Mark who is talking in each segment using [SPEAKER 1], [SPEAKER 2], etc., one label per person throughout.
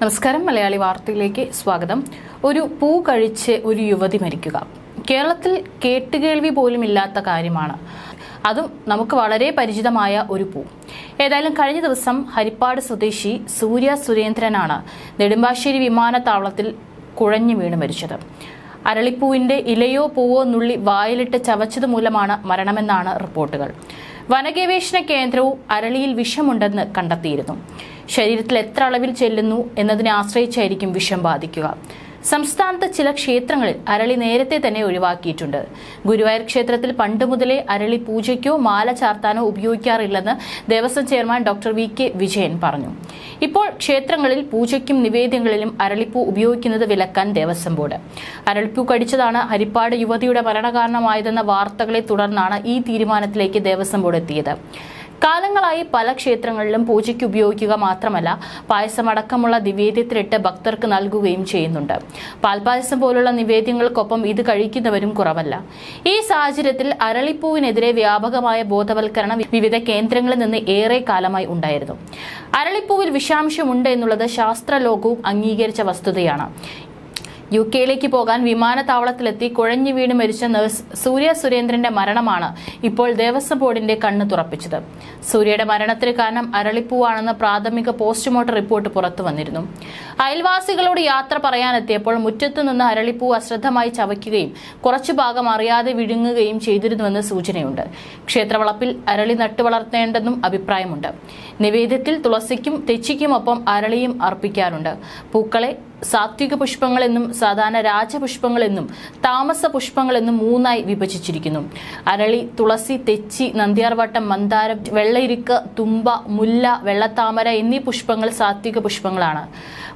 [SPEAKER 1] നമസ്കാരം. മലയാളി വാർത്തയിലേക്ക് സ്വാഗതം. ഒരു പൂ കഴിച്ച് ഒരു യുവതി മരിക്കുക കേരളത്തിൽ കേട്ടുകേൾവി പോലും ഇല്ലാത്ത കാര്യമാണ്. അതും നമുക്ക് വളരെ പരിചിതമായ ഒരു പൂ. ഏതായാലും കഴിഞ്ഞ ദിവസം ഹരിപ്പാട് സ്വദേശി സൂര്യ സുരേന്ദ്രനാണ് നെടുമ്പാശ്ശേരി വിമാനത്താവളത്തിൽ കുഴഞ്ഞു വീണ് മരിച്ചത്. അരളിപ്പൂവിന്റെ ഇലയോ പൂവോ നുള്ളി വായിലിട്ട് ചവച്ചത് മൂലമാണ് മരണമെന്നാണ് റിപ്പോർട്ടുകൾ. വനഗവേഷണ കേന്ദ്രവും അരളിയിൽ വിഷമുണ്ടെന്ന് കണ്ടെത്തിയിരുന്നു. ശരീരത്തിൽ എത്ര അളവിൽ ചെല്ലുന്നു എന്നതിനെ ആശ്രയിച്ചായിരിക്കും വിഷം ബാധിക്കുക. സംസ്ഥാനത്ത് ചില ക്ഷേത്രങ്ങളിൽ അരളി നേരത്തെ തന്നെ ഒഴിവാക്കിയിട്ടുണ്ട്. ഗുരുവായൂർ ക്ഷേത്രത്തിൽ പണ്ട് മുതലേ അരളി പൂജയ്ക്കോ മാല ചാർത്താനോ ഉപയോഗിക്കാറില്ലെന്ന് Devaswom chairman doctor V K. Vijayan പറഞ്ഞു. ഇപ്പോൾ ക്ഷേത്രങ്ങളിൽ പൂജയ്ക്കും നിവേദ്യങ്ങളിലും അരളിപ്പൂ ഉപയോഗിക്കുന്നത് വിലക്കാൻ ദേവസ്വം ബോർഡ്. അരളിപ്പൂ കടിച്ചതാണ് ഹരിപ്പാട് യുവതിയുടെ മരണകാരണമായതെന്ന വാർത്തകളെ തുടർന്നാണ് ഈ തീരുമാനത്തിലേക്ക് ദേവസ്വം ബോർഡ് എത്തിയത്. കാലങ്ങളായി പല ക്ഷേത്രങ്ങളിലും പൂജയ്ക്ക് ഉപയോഗിക്കുക മാത്രമല്ല, പായസമടക്കമുള്ള നിവേദ്യത്തിലിട്ട് ഭക്തർക്ക് നൽകുകയും ചെയ്യുന്നുണ്ട്. പാൽപായസം പോലുള്ള നിവേദ്യങ്ങൾക്കൊപ്പം ഇത് കഴിക്കുന്നവരും കുറവല്ല. ഈ സാഹചര്യത്തിൽ അരളിപ്പൂവിനെതിരെ വ്യാപകമായ ബോധവൽക്കരണം വിവിധ കേന്ദ്രങ്ങളിൽ നിന്ന് ഏറെ കാലമായി ഉണ്ടായിരുന്നു. അരളിപ്പൂവിൽ വിഷാംശമുണ്ട് എന്നുള്ളത് ശാസ്ത്രലോകവും അംഗീകരിച്ച വസ്തുതയാണ്. UK പോകാൻ വിമാനത്താവളത്തിലെത്തി കുഴഞ്ഞു വീണ് മരിച്ച നഴ്സ് സൂര്യ സുരേന്ദ്രന്റെ മരണമാണ് ഇപ്പോൾ ദേവസ്വം ബോർഡിന്റെ കണ്ണ് തുറപ്പിച്ചത്. സൂര്യയുടെ മരണത്തിന് കാരണം അരളിപ്പൂവാണെന്ന് പ്രാഥമിക പോസ്റ്റ്മോർട്ടം റിപ്പോർട്ട് പുറത്തു വന്നിരുന്നു. അയൽവാസികളോട് യാത്ര പറയാനെത്തിയപ്പോൾ മുറ്റത്തു നിന്ന് അരളിപ്പൂ അശ്രദ്ധമായി ചവയ്ക്കുകയും കുറച്ചു ഭാഗം അറിയാതെ വിഴുങ്ങുകയും ചെയ്തിരുന്നുവെന്ന് സൂചനയുണ്ട്. ക്ഷേത്രവളപ്പിൽ അരളി നട്ടു വളർത്തേണ്ടെന്നും അഭിപ്രായമുണ്ട്. നിവേദ്യത്തിൽ തുളസിക്കും തെച്ചിക്കുമൊപ്പം അരളിയും അർപ്പിക്കാറുണ്ട്. പൂക്കളെ സാത്വിക പുഷ്പങ്ങളെന്നും സാധാരണ രാജപുഷ്പങ്ങളെന്നും താമസ പുഷ്പങ്ങളെന്നും മൂന്നായി വിഭജിച്ചിരിക്കുന്നു. അരളി, തുളസി, തെച്ചി, നന്ദ്യാർവട്ടം, മന്ദാരം, വെള്ളയിരിക്ക്, തുമ്പ, മുല്ല, വെള്ളത്താമര എന്നീ പുഷ്പങ്ങൾ സാത്വിക പുഷ്പങ്ങളാണ്.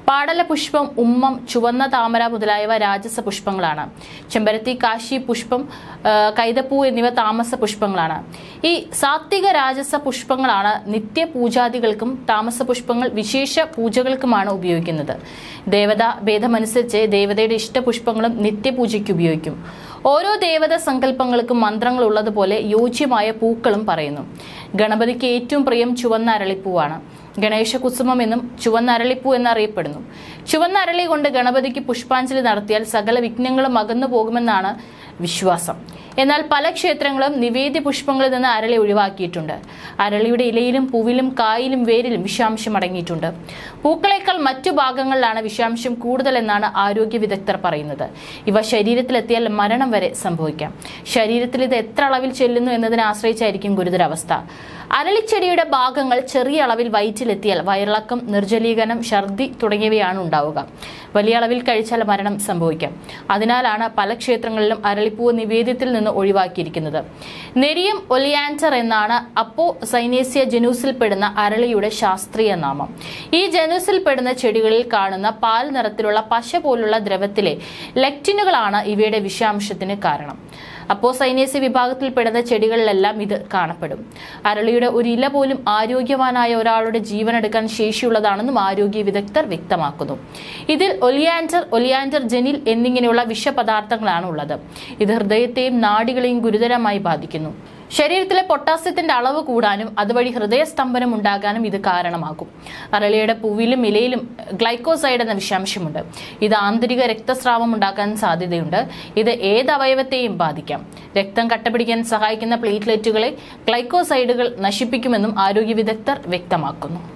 [SPEAKER 1] പാടല പുഷ്പം, ഉമ്മം, ചുവന്ന താമര മുതലായവ രാജസ പുഷ്പങ്ങളാണ്. ചെമ്പരത്തി, കാശി പുഷ്പം, കൈതപ്പൂ എന്നിവ താമസ പുഷ്പങ്ങളാണ്. ഈ സാത്വിക രാജസ പുഷ്പങ്ങളാണ് നിത്യപൂജാദികൾക്കും താമസ പുഷ്പങ്ങൾ വിശേഷ പൂജകൾക്കുമാണ് ഉപയോഗിക്കുന്നത്. ദേവതാ ഭേദമനുസരിച്ച് ദേവതയുടെ ഇഷ്ടപുഷ്പങ്ങളും നിത്യപൂജയ്ക്ക് ഉപയോഗിക്കും. ഓരോ ദേവത സങ്കല്പങ്ങൾക്കും മന്ത്രങ്ങൾ ഉള്ളതുപോലെ യോജ്യമായ പൂക്കളും പറയുന്നു. ഗണപതിക്ക് ഏറ്റവും പ്രിയം ചുവന്ന അരളിപ്പൂവാണ്. ഗണേശ കുസുമം എന്നും ചുവന്ന അരളിപ്പൂ എന്നറിയപ്പെടുന്നു. ചുവന്ന അരളി കൊണ്ട് ഗണപതിക്ക് പുഷ്പാഞ്ജലി നടത്തിയാൽ സകല വിഘ്നങ്ങളും അകന്നു പോകുമെന്നാണ് വിശ്വാസം. എന്നാൽ പല ക്ഷേത്രങ്ങളും നിവേദ്യ പുഷ്പങ്ങളിൽ നിന്ന് അരളി ഒഴിവാക്കിയിട്ടുണ്ട്. അരളിയുടെ ഇലയിലും പൂവിലും കായിലും വേരിലും വിഷാംശം അടങ്ങിയിട്ടുണ്ട്. പൂക്കളേക്കാൾ മറ്റു ഭാഗങ്ങളിലാണ് വിഷാംശം കൂടുതലെന്നാണ് ആരോഗ്യ വിദഗ്ധർ പറയുന്നത്. ഇവ ശരീരത്തിലെത്തിയാൽ മരണം വരെ സംഭവിക്കാം. ശരീരത്തിൽ ഇത് എത്ര അളവിൽ ചെല്ലുന്നു എന്നതിനെ ആശ്രയിച്ചായിരിക്കും ഗുരുതരാവസ്ഥ. അരളിച്ചെടിയുടെ ഭാഗങ്ങൾ ചെറിയ അളവിൽ വയറ്റിലെത്തിയാൽ വയറിളക്കം, നിർജ്ജലീകരണം, ഛർദി തുടങ്ങിയവയാണ് ഉണ്ടാവുക. വലിയ അളവിൽ കഴിച്ചാൽ മരണം സംഭവിക്കാം. അതിനാലാണ് പല ക്ഷേത്രങ്ങളിലും അരളിപ്പൂവ് നിവേദ്യത്തിൽ നിന്ന് ഒഴിവാക്കിയിരിക്കുന്നത്. നെരിയം ഒലിയാൻഡർ എന്നാണ് അപ്പോസൈനേസിയ ജനൂസിൽപ്പെടുന്ന അരളിയുടെ ശാസ്ത്രീയ നാമം. ഈ ജനൂസിൽപ്പെടുന്ന ചെടികളിൽ കാണുന്ന പാൽ നിറത്തിലുള്ള പശ പോലുള്ള ദ്രവത്തിലെ ലെക്റ്റിനുകളാണ് ഇവയുടെ വിഷാംശത്തിന് കാരണം. അപ്പോസൈനേസി വിഭാഗത്തിൽപ്പെടുന്ന ചെടികളിലെല്ലാം ഇത് കാണപ്പെടും. അരളിയുടെ ഒരു ഇല പോലും ആരോഗ്യവാനായ ഒരാളുടെ ജീവനെടുക്കാൻ ശേഷിയുള്ളതാണെന്നും ആരോഗ്യ വിദഗ്ധർ വ്യക്തമാക്കുന്നു. ഇതിൽ ഒലിയാൻഡർ ജെനിൽ എന്നിങ്ങനെയുള്ള വിഷപദാർത്ഥങ്ങളാണ് ഉള്ളത്. ഇത് ഹൃദയത്തെയും നാഡികളെയും ഗുരുതരമായി ബാധിക്കുന്നു. ശരീരത്തിലെ പൊട്ടാസ്യത്തിന്റെ അളവ് കൂടാനും അതുവഴി ഹൃദയസ്തംഭനം ഉണ്ടാകാനും ഇത് കാരണമാകും. അരളിയുടെ പൂവിലും ഇലയിലും ഗ്ലൈക്കോസൈഡ് എന്ന വിഷാംശമുണ്ട്. ഇത് ആന്തരിക രക്തസ്രാവം ഉണ്ടാക്കാൻ സാധ്യതയുണ്ട്. ഇത് ഏത് അവയവത്തെയും ബാധിക്കാം. രക്തം കട്ടപിടിക്കാൻ സഹായിക്കുന്ന പ്ലേറ്റ്ലെറ്റുകളെ ഗ്ലൈക്കോസൈഡുകൾ നശിപ്പിക്കുമെന്നും ആരോഗ്യ വിദഗ്ധർ വ്യക്തമാക്കുന്നു.